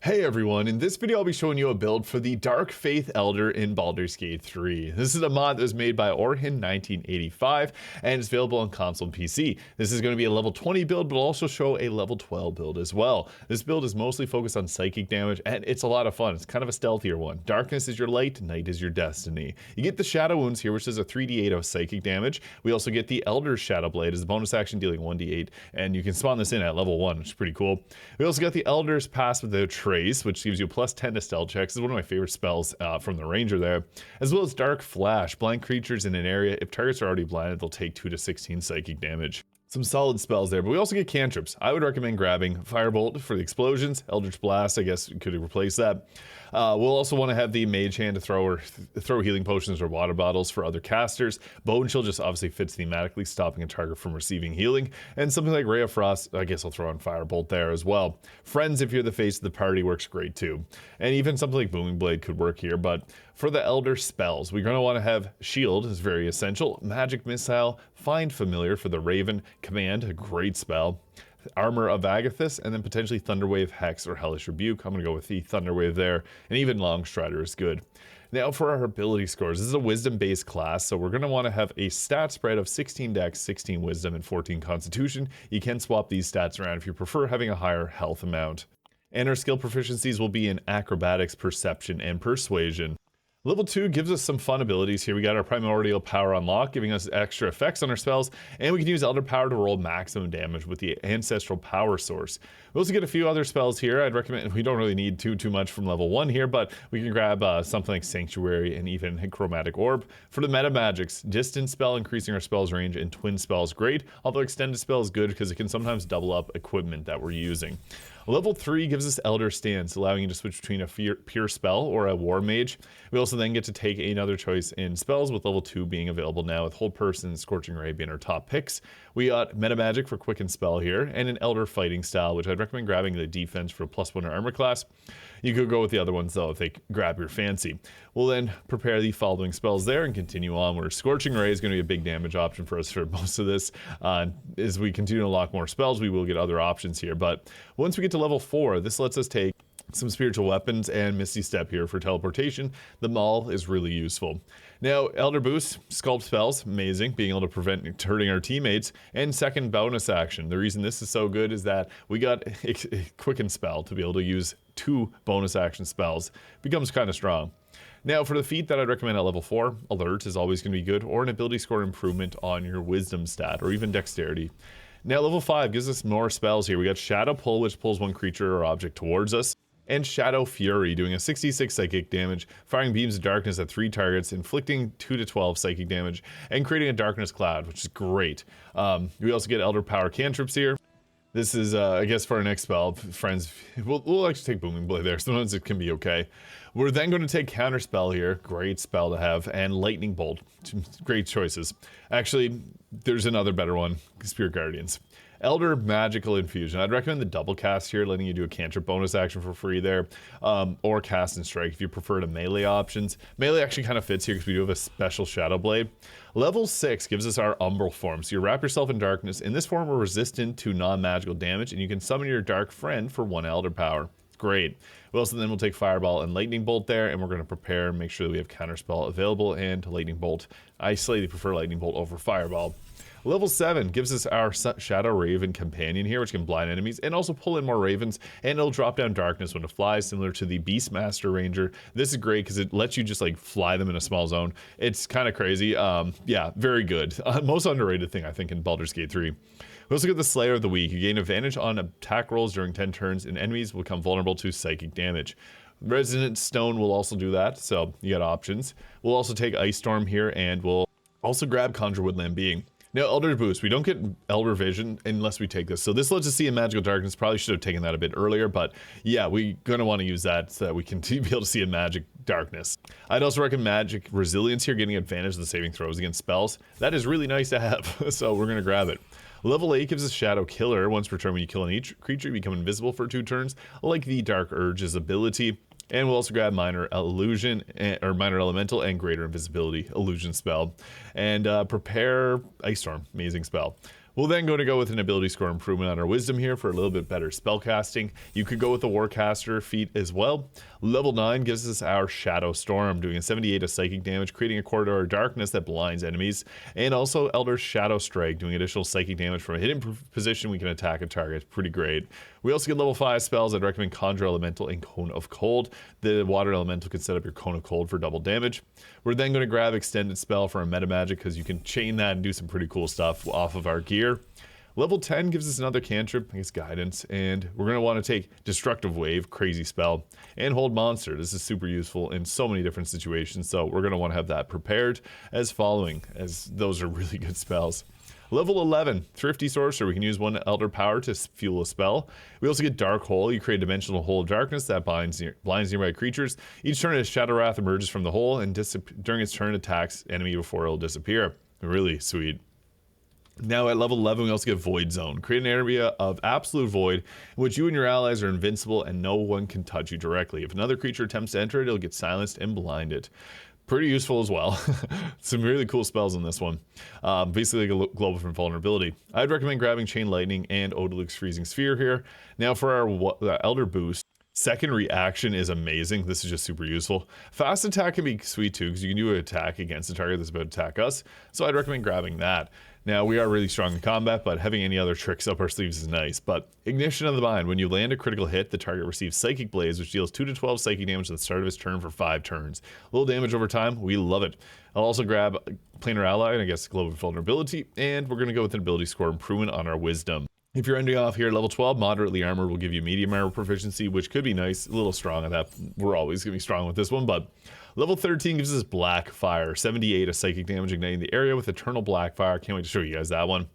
Hey everyone, in this video I'll be showing you a build for the Dark Faith Elder in Baldur's Gate 3. This is a mod that was made by Orhin 1985 and is available on console and PC. This is going to be a level 20 build, but will also show a level 12 build as well. This build is mostly focused on psychic damage and it's a lot of fun. It's kind of a stealthier one. Darkness is your light, night is your destiny. You get the Shadow Wounds here, which is a 3d8 of psychic damage. We also get the Elder's Shadow Blade as a bonus action dealing 1d8, and you can spawn this in at level 1, which is pretty cool. We also got the Elder's Pass with the Trace, which gives you plus 10 to stealth checks. This is one of my favorite spells from the Ranger there. As well as Dark Flash. Blind creatures in an area, if targets are already blinded, they'll take 2 to 16 psychic damage. Some solid spells there, but we also get cantrips. I would recommend grabbing Firebolt for the explosions. Eldritch Blast, I guess, could replace that. We'll also want to have the Mage Hand to throw healing potions or water bottles for other casters. Bone Chill just obviously fits thematically, stopping a target from receiving healing. And something like Ray of Frost, I guess I'll throw on Firebolt there as well. Friends, if you're the face of the party, works great too. And even something like Booming Blade could work here, but for the Elder spells, we're going to want to have Shield is very essential. Magic Missile, Find Familiar for the Raven, Command, a great spell. Armor of Agathis, and then potentially Thunderwave, Hex, or Hellish Rebuke. I'm going to go with the Thunderwave there, and even Longstrider is good. Now for our ability scores, this is a wisdom-based class, so we're going to want to have a stat spread of 16 Dex, 16 Wisdom, and 14 Constitution. You can swap these stats around if you prefer having a higher health amount. And our skill proficiencies will be in Acrobatics, Perception, and Persuasion. Level 2 gives us some fun abilities here. We got our Primordial Power unlock, giving us extra effects on our spells, and we can use Elder Power to roll maximum damage with the Ancestral Power Source. We also get a few other spells here. I'd recommend, we don't really need too much from level 1 here, but we can grab something like Sanctuary and even Chromatic Orb. For the meta magics, Distance Spell, increasing our spell's range, and Twin Spell is great, although Extended Spell is good because it can sometimes double up equipment that we're using. Level 3 gives us Elder Stance, allowing you to switch between a pure spell or a War Mage. We also then get to take another choice in spells, with level 2 being available now, with Hold Person and Scorching Ray being our top picks. We got Meta Magic for Quicken Spell here, and an Elder Fighting Style, which I'd recommend grabbing the defense for a +1 armor class. You could go with the other ones though if they grab your fancy. We'll then prepare the following spells there and continue onward. Scorching Ray is going to be a big damage option for us for most of this. As we continue to unlock more spells, we will get other options here. But once we get to level 4, this lets us take some spiritual weapons and Misty Step here for teleportation. The Maul is really useful. Now, Elder Boost, Sculpt Spells, amazing, being able to prevent hurting our teammates, and second bonus action. The reason this is so good is that we got a Quicken Spell to be able to use 2 bonus action spells. Becomes kind of strong. Now, for the feat that I'd recommend at level 4, Alert is always going to be good, or an ability score improvement on your Wisdom stat, or even Dexterity. Now, level 5 gives us more spells here. We got Shadow Pull, which pulls one creature or object towards us, and Shadow Fury, doing a 66 psychic damage, firing beams of darkness at 3 targets, inflicting 2 to 12 psychic damage, and creating a darkness cloud, which is great. We also get Elder Power cantrips here. This is, I guess, for our next spell, friends, we'll actually take Booming Blade there. Sometimes it can be okay. We're then going to take Counterspell here, great spell to have, and Lightning Bolt, great choices. Actually, there's another better one, Spirit Guardians. Elder Magical Infusion. I'd recommend the double cast here, letting you do a cantrip bonus action for free there, or Cast and Strike if you prefer to melee options. Melee actually kind of fits here because we do have a special Shadow Blade. Level 6 gives us our Umbral form, so you wrap yourself in darkness. In this form, we're resistant to non-magical damage, and you can summon your Dark Friend for 1 Elder Power. Great. We also then will take Fireball and Lightning Bolt there, and we're going to prepare and make sure that we have Counterspell available and Lightning Bolt. I slightly prefer Lightning Bolt over Fireball. Level 7 gives us our Shadow Raven companion here, which can blind enemies and also pull in more ravens, and it'll drop down darkness when it flies, similar to the Beastmaster Ranger. This is great because it lets you just like fly them in a small zone. It's kind of crazy. Yeah, very good. Most underrated thing I think in Baldur's Gate 3. We also get the Slayer of the Weak. You gain advantage on attack rolls during 10 turns, and enemies will become vulnerable to psychic damage. Resonant Stone will also do that, so you got options. We'll also take Ice Storm here, and we'll also grab Conjure Woodland Being. Now, Elder Boost, we don't get Elder Vision unless we take this. So this lets us see in Magical Darkness. Probably should have taken that a bit earlier, but yeah, we're going to want to use that so that we can be able to see in Magic Darkness. I'd also recommend Magic Resilience here, getting advantage of the saving throws against spells. That is really nice to have, so we're going to grab it. Level 8 gives us Shadow Killer. Once per turn, when you kill each creature, you become invisible for 2 turns, like the Dark Urge's ability. And we'll also grab Minor Illusion, or Minor Elemental, and Greater Invisibility Illusion spell. And prepare Ice Storm, amazing spell. We'll then go with an ability score improvement on our wisdom here for a little bit better spell casting. You could go with the Warcaster feat as well. Level 9 gives us our Shadow Storm, doing a 78 of psychic damage, creating a corridor of darkness that blinds enemies, and also Elder's Shadow Strike, doing additional psychic damage from a hidden position we can attack a target. Pretty great. We also get level 5 spells. I'd recommend Conjure Elemental and Cone of Cold. The Water Elemental can set up your Cone of Cold for double damage. We're then going to grab Extended Spell for a meta magic because you can chain that and do some pretty cool stuff off of our gear. Level 10 gives us another cantrip, I guess guidance, and we're going to want to take Destructive Wave, crazy spell, and Hold Monster. This is super useful in so many different situations, so we're going to want to have that prepared as following, as those are really good spells. Level 11, Thrifty Sorcerer. We can use one Elder Power to fuel a spell. We also get Dark Hole. You create a dimensional hole of darkness that blinds nearby creatures. Each turn, a Shadow Wrath emerges from the hole, and during its turn, attacks enemy before it'll disappear. Really sweet. Now at level 11, we also get Void Zone. Create an area of absolute void in which you and your allies are invincible and no one can touch you directly. If another creature attempts to enter it, it'll get silenced and blinded. Pretty useful as well. Some really cool spells in this one. Basically like a global from vulnerability. I'd recommend grabbing Chain Lightning and Odaluk's Freezing Sphere here. Now for our Elder boost. Second reaction is amazing. This is just super useful. Fast attack can be sweet too, because you can do an attack against a target that's about to attack us. So I'd recommend grabbing that. Now, we are really strong in combat, but having any other tricks up our sleeves is nice. But Ignition of the Mind. When you land a critical hit, the target receives Psychic Blaze, which deals 2 to 12 psychic damage at the start of his turn for 5 turns. A little damage over time. We love it. I'll also grab Planar Ally, and I guess Global Vulnerability, and we're going to go with an ability score improvement on our Wisdom. If you're ending off here at level 12, Moderately Armored will give you medium armor proficiency, which could be nice. A little strong at that. We're always going to be strong with this one, but level 13 gives us Black Fire, 78 of psychic damage, igniting the area with Eternal Black Fire. Can't wait to show you guys that one.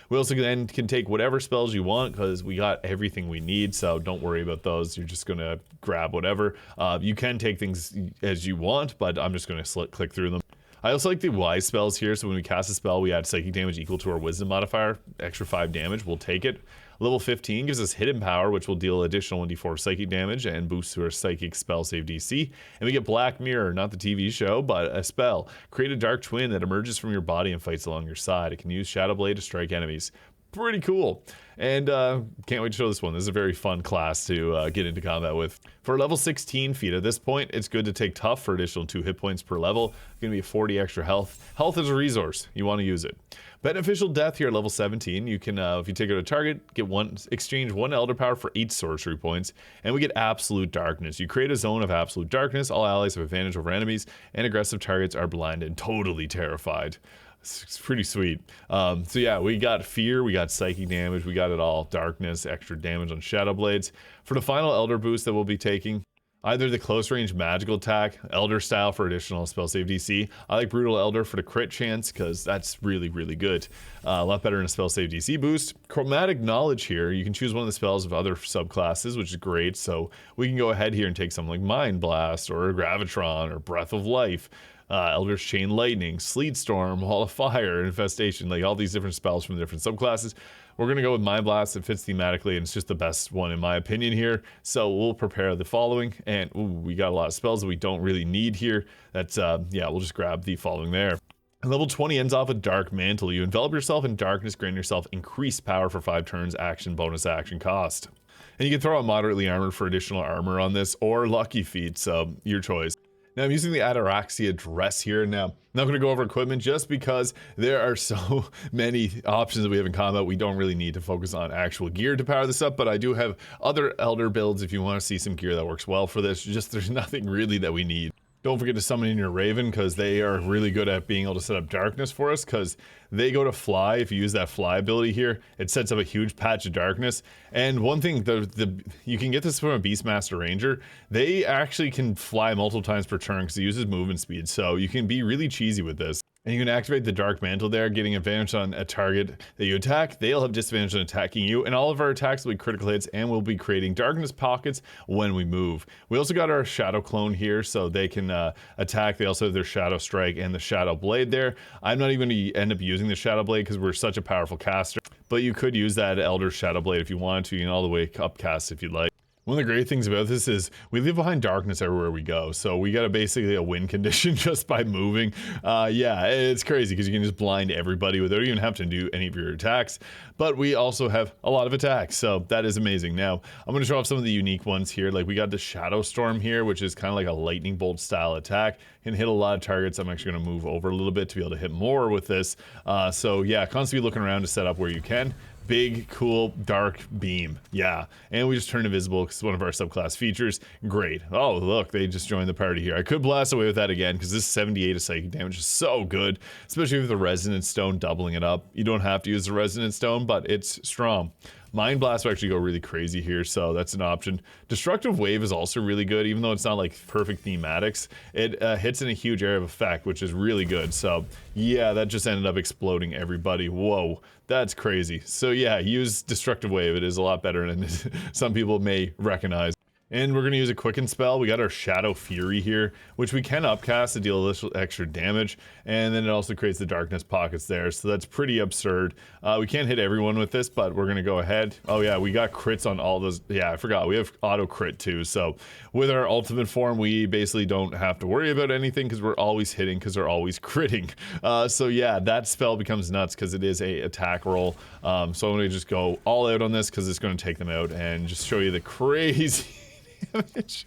We also then can take whatever spells you want because we got everything we need, so don't worry about those. You're just going to grab whatever. You can take things as you want, but I'm just going to click through them. I also like the wise spells here, so when we cast a spell, we add psychic damage equal to our wisdom modifier, extra 5 damage, we'll take it. Level 15 gives us Hidden Power, which will deal additional 1d4 psychic damage and boost to our psychic spell save DC. And we get Black Mirror, not the TV show, but a spell. Create a dark twin that emerges from your body and fights along your side. It can use Shadow Blade to strike enemies. Pretty cool. And can't wait to show this one. This is a very fun class to get into combat with. For level 16 feat, at this point, it's good to take Tough for additional 2 hit points per level. It's going to be 40 extra health. Health is a resource. You want to use it. Beneficial Death here at level 17. You can, if you take out a target, exchange 1 Elder Power for 8 sorcery points. And we get Absolute Darkness. You create a zone of Absolute Darkness. All allies have advantage over enemies, and aggressive targets are blinded, totally terrified. It's pretty sweet. So yeah, we got fear, we got psychic damage, we got it all. Darkness, extra damage on Shadow Blades. For the final Elder boost that we'll be taking, either the close range magical attack, Elder style for additional spell save DC. I like Brutal Elder for the crit chance because that's really, really good. A lot better than a spell save DC boost. Chromatic Knowledge here, you can choose one of the spells of other subclasses, which is great. So we can go ahead here and take something like Mind Blast or Gravitron or Breath of Life. Elder's Chain Lightning, Sleet Storm, Hall of Fire, Infestation, like all these different spells from the different subclasses. We're going to go with Mind Blast. It fits thematically, and it's just the best one in my opinion here. So we'll prepare the following, and we got a lot of spells that we don't really need here. That's, yeah, we'll just grab the following there. Level 20 ends off with Dark Mantle. You envelop yourself in darkness, granting yourself increased power for 5 turns, action, bonus action cost. And you can throw out Moderately Armored for additional armor on this, or Lucky Feet, so your choice. Now I'm using the Ataraxia dress here. Now, I'm not going to go over equipment just because there are so many options that we have in combat. We don't really need to focus on actual gear to power this up, but I do have other Elder builds if you want to see some gear that works well for this. Just there's nothing really that we need. Don't forget to summon in your Raven because they are really good at being able to set up darkness for us because they go to fly. If you use that fly ability here, it sets up a huge patch of darkness. And one thing, you can get this from a Beastmaster Ranger. They actually can fly multiple times per turn because it uses movement speed. So you can be really cheesy with this. And you can activate the Dark Mantle there, getting advantage on a target that you attack. They'll have disadvantage on attacking you, and all of our attacks will be critical hits, and we'll be creating darkness pockets when we move. We also got our Shadow Clone here, so they can attack. They also have their Shadow Strike and the Shadow Blade there. I'm not even going to end up using the Shadow Blade because we're such a powerful caster, but you could use that Elder Shadow Blade if you wanted to, and all the way up cast if you'd like. One of the great things about this is we leave behind darkness everywhere we go. So we got basically a win condition just by moving. Yeah, it's crazy because you can just blind everybody without even having to do any of your attacks. But we also have a lot of attacks, so that is amazing. Now, I'm going to show off some of the unique ones here. Like we got the Shadow Storm here, which is kind of like a lightning bolt style attack. Can hit a lot of targets. I'm actually going to move over a little bit to be able to hit more with this. So yeah, constantly looking around to set up where you can. Big, cool, dark beam. Yeah. And we just turn invisible because it's one of our subclass features. Great. Oh, look, they just joined the party here. I could blast away with that again because this 78 of psychic damage is so good, especially with the Resonant Stone doubling it up. You don't have to use the Resonant Stone, but it's strong. Mind Blast will actually go really crazy here, so that's an option. Destructive Wave is also really good, even though it's not like perfect thematics. It hits in a huge area of effect, which is really good. So yeah, that just ended up exploding everybody. Whoa, that's crazy. So yeah, use Destructive Wave. It is a lot better than some people may recognize. And we're going to use a Quicken spell. We got our Shadow Fury here, which we can upcast to deal a little extra damage. And then it also creates the Darkness Pockets there. So that's pretty absurd. We can't hit everyone with this, but we're going to go ahead. Oh yeah, we got crits on all those. Yeah, I forgot. We have auto crit too. So with our ultimate form, we basically don't have to worry about anything because we're always hitting because we're always critting. So yeah, that spell becomes nuts because it is a attack roll. So I'm going to just go all out on this because it's going to take them out and just show you the crazy damage.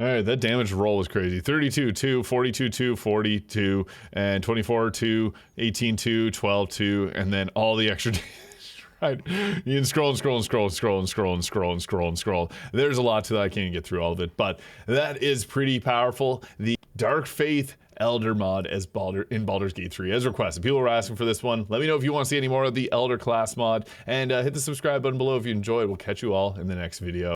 Alright, that damage roll was crazy. 32, 2, 42, 2, 42, and 24, 2, 18, 2, 12, 2, and then all the extra damage. Right. You can scroll and scroll and scroll and scroll and scroll and scroll and scroll and scroll. There's a lot to that. I can't get through all of it, but that is pretty powerful. The Dark Faith Elder mod as in Baldur's Gate 3 as requested. People were asking for this one. Let me know if you want to see any more of the Elder class mod, and hit the subscribe button below if you enjoyed. We'll catch you all in the next video.